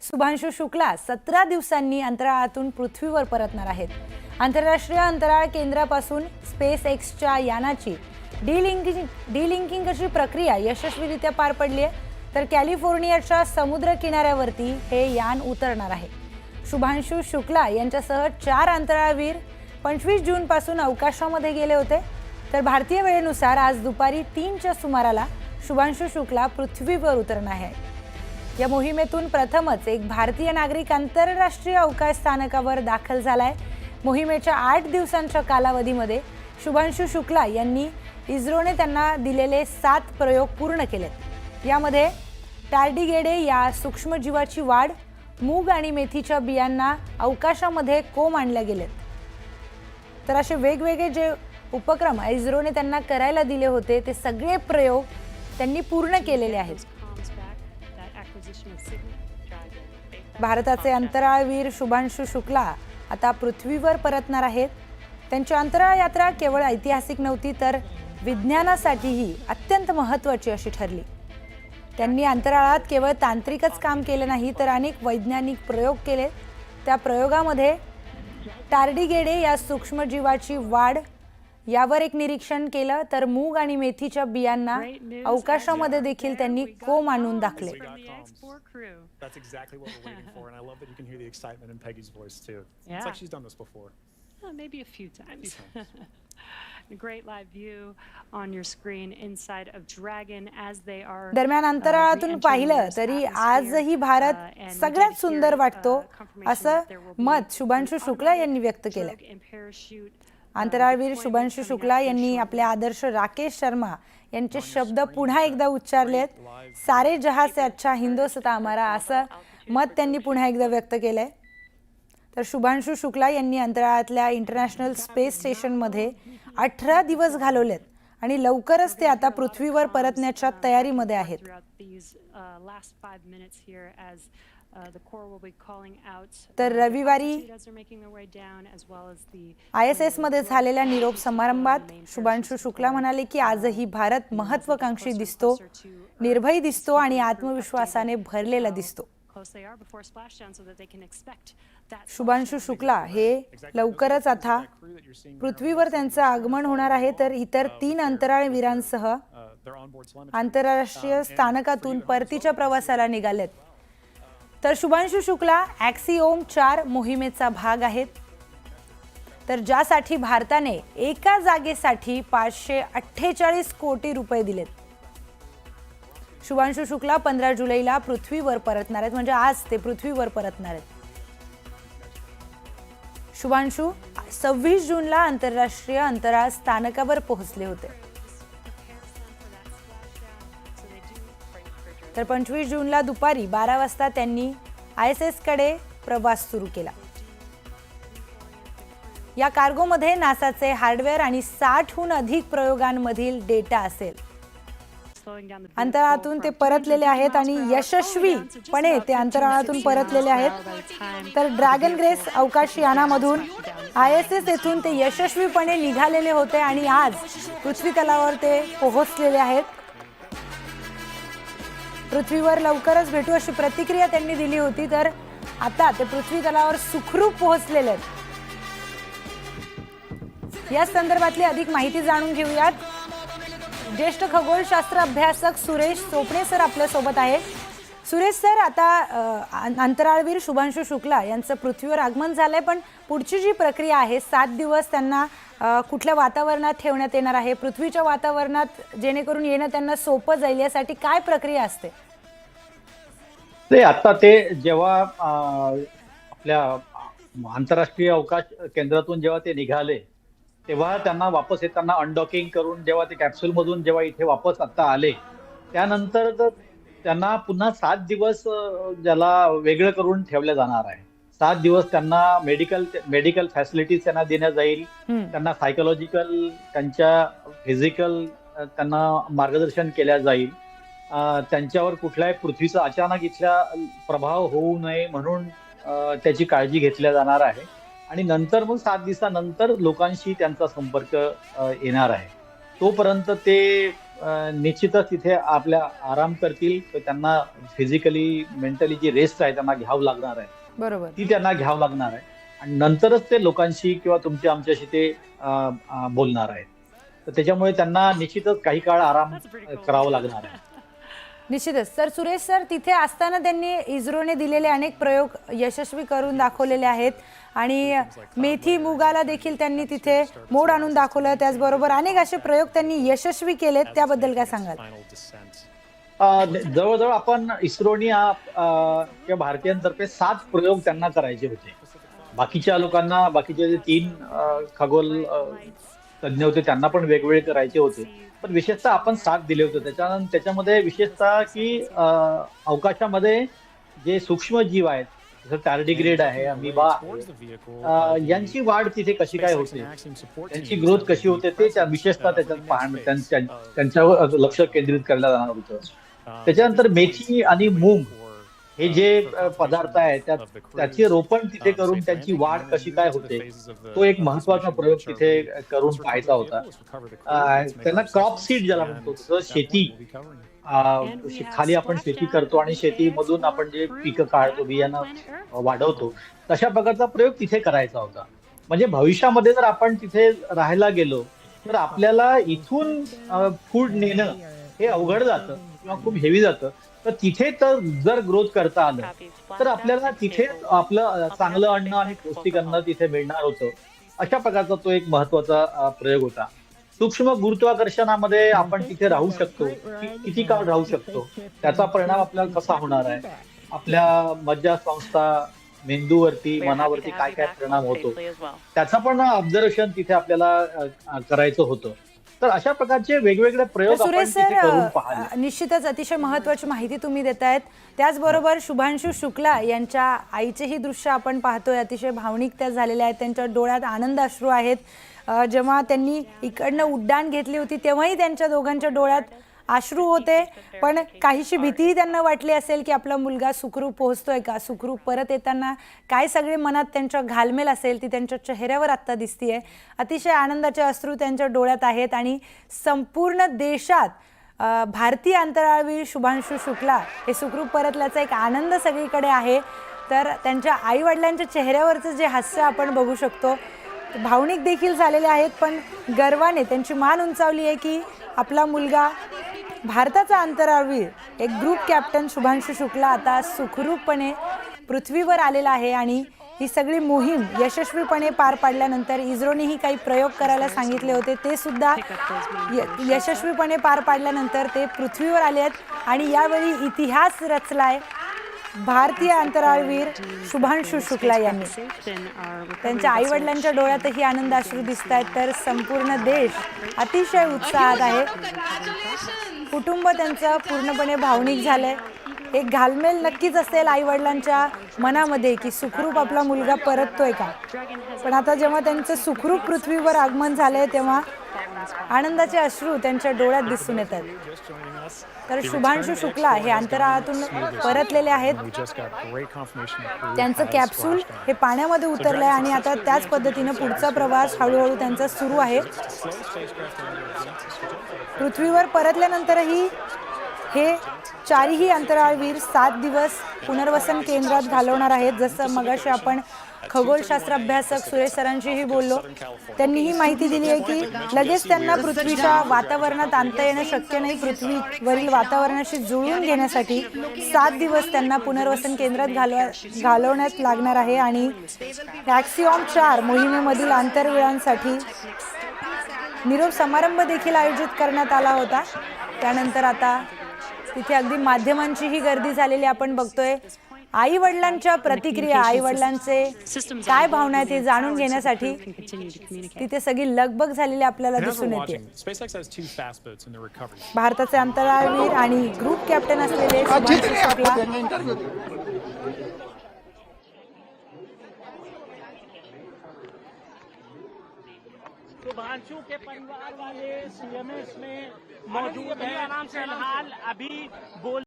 शुभांशु शुक्ला 17 दिवसांनी अंतराळातून पृथ्वीवर परतणार आहेत। आंतरराष्ट्रीय अंतराळ केंद्रापासून स्पेस एक्सच्या यानाची डिलिंकिंगची प्रक्रिया यशस्वीरित्या पार पडली आहे। तर कॅलिफोर्नियाच्या समुद्र किनाऱ्यावरती हे यान उतरणार आहे। शुभांशु शुक्ला यांच्यासह 4 अंतराळवीर 25 जून पासून अवकाशामध्ये गेले होते। तर भारतीय वेळेनुसार आज दुपारी 3च्या सुमाराला शुभांशु शुक्ला पृथ्वीवर उतरणार आहे। या मोहिमेतून प्रथमच एक भारतीय नागरिक आंतरराष्ट्रीय अवकाश स्थानकावर दाखल झालाय। मोहिमेच्या 8 दिवसांच्या कालावधीमध्ये शुभांशु शुक्ला यांनी इस्रोने त्यांना दिलेले 7 प्रयोग पूर्ण केलेत। यामध्ये टार्डिगेडे या सूक्ष्मजीवाची वाढ, मूग आणि मेथीच्या बियांना अवकाशामध्ये कोंब आणले गेलेत। तर असे वेगवेगळे जे उपक्रम इस्रोने त्यांना करायला दिले होते ते सगळे प्रयोग त्यांनी पूर्ण केलेले आहेत। भारताचे अंतराळवीर शुभांशु शुक्ला आता पृथ्वीवर परतणार आहेत। त्यांची अंतराळ यात्रा केवळ ऐतिहासिक नव्हती तर विज्ञानासाठीही अत्यंत महत्त्वाची अशी ठरली। त्यांनी अंतराळात केवळ तांत्रिकच काम केले नाही तर अनेक वैज्ञानिक प्रयोग केले। त्या प्रयोगामध्ये टार्डिगेडे या सूक्ष्मजीवाची वाढ यावर एक निरीक्षण केलं, तर मूग आणि मेथीच्या बियांना अवकाशामध्ये देखील त्यांनी कोंब आणून दाखले। That's exactly what we're waiting for, and I love that you can hear the excitement in Peggy's voice too. It's like she's done this before. Maybe a few times. A great live view on your screen inside of Dragon as they are. दरम्यान अंतराळातून पाहिलं तरी आजही भारत सगळ्यात सुंदर वाटतो असं मत शुभांशु शुक्ला यांनी व्यक्त केलं। अंतराळवीर शुभांशु शुक्ला यांनी आपले आदर्श राकेश शर्मा यांचे शब्द पुन्हा एकदा उच्चारलेत। सारे जहां से अच्छा हिंदुस्तान हमारा असं मत त्यांनी पुन्हा एकदा व्यक्त केलंय। तर शुभांशु शुक्ला यांनी अंतराळातल्या इंटरनॅशनल स्पेस स्टेशनमध्ये 18 दिवस घालवलेत आणि लवकरच ते आता पृथ्वीवर परतण्याच्या तयारीमध्ये आहेत। तर रविवारी ISS मध्ये झालेल्या निरोप समारंभात शुभांशु शुक्ला म्हणाले की आजही भारत महत्त्वाकांक्षी दिसतो, निर्भय दिसतो आणि आत्मविश्वासाने भरलेला दिसतो। शुभांशु शुक्ला हे लवकरच आता पृथ्वीवर त्यांचं आगमन होणार आहे। तर इतर 3 अंतराळवीरांसह आंतरराष्ट्रीय स्थानकातून परतीच्या प्रवासाला निघालेत। तर शुभांशु शुक्ला ॲक्सिओम 4 मोहिमेचा भाग आहेत, तर ज्यासाठी भारताने एका जागेसाठी 548 कोटी रुपये दिलेत। शुभांशु शुक्ला 15 जुलैला पृथ्वीवर परतणार आहेत, म्हणजे आज ते पृथ्वीवर परतणार आहेत। शुभांशु 26 जूनला आंतरराष्ट्रीय अंतराळ स्थानकावर पोहोचले होते। तर 25 जूनला दुपारी 12 वाजता त्यांनी ISS कडे प्रवास सुरू केला। या कार्गोमध्ये नासाचे हार्डवेअर आणि 60हून अधिक प्रयोगांमधील डेटा असेल। अंतराळातून ते परतलेले आहेत आणि यशस्वीपणे ते अंतराळातून परतलेले आहेत। तर ड्रॅगन ग्रेस अवकाश यानामधून ISS येथून ते यशस्वीपणे निघालेले होते आणि आज पृथ्वी तलावर ते पोहोचलेले आहेत। पृथ्वीवर लवकरच भेटू अशी प्रतिक्रिया त्यांनी दिली होती, तर आता ते पृथ्वी तलावर सुखरूप पोहोचलेले आहेत। या संदर्भातली अधिक माहिती जाणून घेऊयात। ज्येष्ठ खगोलशास्त्र अभ्यासक सुरेश चोपणे सर आपल्या सोबत आहे। सुरेश सर, आता अंतराळवीर शुभांशु शुक्ला यांचं पृथ्वीवर आगमन झालंय, पण पुढची जी प्रक्रिया आहे 7 दिवस त्यांना कुठल्या वातावरणात ठेवण्यात येणार आहे, पृथ्वीच्या वातावरणात जेणेकरून येणं त्यांना सोपं जाईल, यासाठी काय प्रक्रिया असते? ते आता ते जेव्हा आपल्या आंतरराष्ट्रीय अवकाश केंद्रातून जेव्हा ते निघाले तेव्हा त्यांना वापस येताना अनडॉकिंग करून जेव्हा ते कॅप्सूलमधून जेव्हा इथे वापस आता आले त्यानंतर त्यांना पुन्हा 7 दिवस ज्याला वेगळं करून ठेवलं जाणार आहे। 7 दिवस त्यांना मेडिकल फॅसिलिटीज त्यांना देण्यात जाईल, त्यांना सायकोलॉजिकल, त्यांच्या फिजिकल त्यांना मार्गदर्शन केल्या जाईल। त्यांच्यावर कुठल्याही पृथ्वीचा अचानक इथला प्रभाव होऊ नये म्हणून त्याची काळजी घेतली जाणार आहे आणि नंतर मग 7 दिवसानंतर लोकांशी त्यांचा संपर्क येणार आहे। तोपर्यंत ते निश्चितच तिथे आपल्या आराम करतील. तर त्यांना फिजिकली मेंटली जी रेस्ट आहे त्यांना घ्यावं लागणार आहे, बरोबर. ती त्यांना घ्यावं लागणार आहे आणि नंतरच ते लोकांशी किंवा तुमच्या आमच्याशी ते बोलणार आहेत. तर त्याच्यामुळे त्यांना निश्चितच काही काळ आराम करावा लागणार आहे. निश्चितच. तर सुरेश सर, तिथे असताना त्यांनी इस्रोने दिलेले अनेक प्रयोग यशस्वी करून दाखवलेले आहेत आणि मेथी मुगाला देखील त्यांनी तिथे मोड आणून दाखवलं. त्याचबरोबर अनेक असे प्रयोग त्यांनी यशस्वी केलेत, त्याबद्दल काय सांगाल? जवळजवळ आपण इस्रोनी किंवा भारतीयांतर्फे 7 प्रयोग त्यांना करायचे होते. बाकीच्या लोकांना, बाकीचे जे 3 खगोल तज्ञ होते त्यांना पण वेगवेगळे करायचे होते, पण विशेषतः आपण 7 दिले होते. त्याच्यामध्ये विशेषतः की अवकाशामध्ये जे सूक्ष्म जीव आहेत, जसं टार्डिग्रेड आहे, अमिबा आहे, यांची वाढ तिथे कशी काय होते, त्यांची ग्रोथ कशी होते, ते विशेषतः त्याच्यात पाहणं, त्यांच्यावर लक्ष केंद्रित करायला जाणार होतं. त्याच्यानंतर मेथी आणि मूग हे जे पदार्थ आहेत त्याचे रोपण तिथे करून त्यांची वाढ कशी काय होते, तो एक महत्वाचा प्रयोग तिथे करून पाहायचा होता. त्यांना क्रॉप सीड ज्याला म्हणतो, तसं शेती, खाली आपण शेती करतो आणि शेतीमधून आपण जे पिकं काढतो, बियाणं वाढवतो, तशा प्रकारचा प्रयोग तिथे करायचा होता. म्हणजे भविष्यामध्ये जर आपण तिथे राहायला गेलो तर आपल्याला इथून फूड नेणं हे अवघड जातं किंवा खूप हेवी जातं. तर तिथे तर जर ग्रोथ करता आलं तर आपल्याला तिथे आपलं चांगलं अन्न आणि पौष्टिक अन्न तिथे मिळणार होतं. अशा प्रकारचा तो एक महत्वाचा प्रयोग होता. सूक्ष्म गुरुत्वाकर्षणामध्ये आपण तिथे राहू शकतो, किती काळ राहू शकतो, त्याचा परिणाम आपल्याला कसा होणार आहे, आपल्या मज्जासंस्था, मेंदूवरती, मनावरती काय काय परिणाम होतो, त्याचा पण ऑब्झर्वेशन तिथे आपल्याला करायचं होतं. तर अशा प्रकारचे वेगवेगळे प्रयोग आपण सुरेश तिथे करून सर, पाहिले. निश्चितच अतिशय महत्त्वाची माहिती तुम्ही देतायत. त्याचबरोबर शुभांशु शुक्ला यांच्या आईचेही दृश्य आपण पाहतोय, अतिशय भावनिक त्या झालेल्या आहेत, त्यांच्या डोळ्यात आनंद अश्रू आहेत. जेव्हा त्यांनी इकडनं उड्डाण घेतली होती तेव्हाही त्यांच्या दोघांच्या डोळ्यात अश्रू होते, पण काहीशी भीतीही त्यांना वाटली असेल की आपला मुलगा सुखरूप पोहोचतोय का, सुखरूप परत येताना काय सगळे मनात त्यांच्या घालमेल असेल ती त्यांच्या चेहऱ्यावर आत्ता दिसतीये. अतिशय आनंदाचे अश्रू त्यांच्या डोळ्यात आहेत आणि संपूर्ण देशात भारतीय अंतराळवीर शुभांशु शुक्ला हे सुखरूप परतल्याचा एक आनंद सगळीकडे आहे. तर त्यांच्या आईवडिलांच्या चेहऱ्यावरचं जे हास्य आपण बघू शकतो, भावनिक देखील झालेले आहेत, पण गर्वाने त्यांची मान उंचावली आहे की आपला मुलगा भारताचा अंतराळवीर, एक ग्रुप कॅप्टन शुभांशु शुक्ला आता सुखरूपपणे पृथ्वीवर आलेला आहे. आणि ही सगळी मोहीम यशस्वीपणे पार पाडल्यानंतर इस्रोनेही काही प्रयोग करायला सांगितले होते, ते सुद्धा यशस्वीपणे पार पाडल्यानंतर ते पृथ्वीवर आले आहेत आणि यावेळी इतिहास रचलाय भारतीय अंतराळवीर शुभांशु शुक्ला यांनी. त्यांच्या आईवडिलांच्या डोळ्यातही आनंद अश्रू दिसत आहेत. तर संपूर्ण देश अतिशय उत्साहात आहे, कुटुंब त्यांचं पूर्णपणे भावनिक झालंय. एक घालमेल नक्कीच असेल आईवडिलांच्या मनामध्ये की सुखरूप आपला मुलगा परततोय का, पण आता जेव्हा त्यांचं सुखरूप पृथ्वीवर आगमन झालंय तेव्हा आनंदाचे अश्रू त्यांच्या डोळ्यात दिसून येतात. तर शुभांशु शुक्ला हे अंतराळातून परतलेले आहेत. त्यांचं कॅप्सूल हे पाण्यामध्ये उतरलंय आणि आता त्याच पद्धतीनं पुढचा प्रवास हळूहळू त्यांचा सुरू आहे. पृथ्वीवर परतल्यानंतरही हे 4ही अंतराळवीर 7 दिवस पुनर्वसन केंद्रात घालवणार आहेत. जसं मगाशी आपण खगोलशास्त्र अभ्यासक सुरेश सरांशीही बोललो, त्यांनी ही माहिती दिली आहे की लगेच त्यांना पृथ्वीच्या वातावरणात आणता येणं शक्य नाही. पृथ्वीवरील वातावरणाशी जुळवून घेण्यासाठी 7 दिवस त्यांना पुनर्वसन केंद्रात घालवण्यात लागणार आहे. आणि ॲक्सिओम 4 मोहिमेमधील आंतरवीरांसाठी निरोप समारंभ देखील आयोजित करण्यात आला होता. त्यानंतर आता तिथे अगदी माध्यमांचीही गर्दी झालेली आपण बघतोय. आई वडिलांच्या प्रतिक्रिया, आई वडिलांचे काय भावना आहेत हे जाणून घेण्यासाठी तिथे सगळी लगबग झालेली आपल्याला दिसून येते. भारताचे अंतराळवीर आणि ग्रुप कॅप्टन असलेले शुभांशु शुक्ला शुभांशु के परिवार वाले CMS में मौजूद हैं। फिलहाल अभी बोल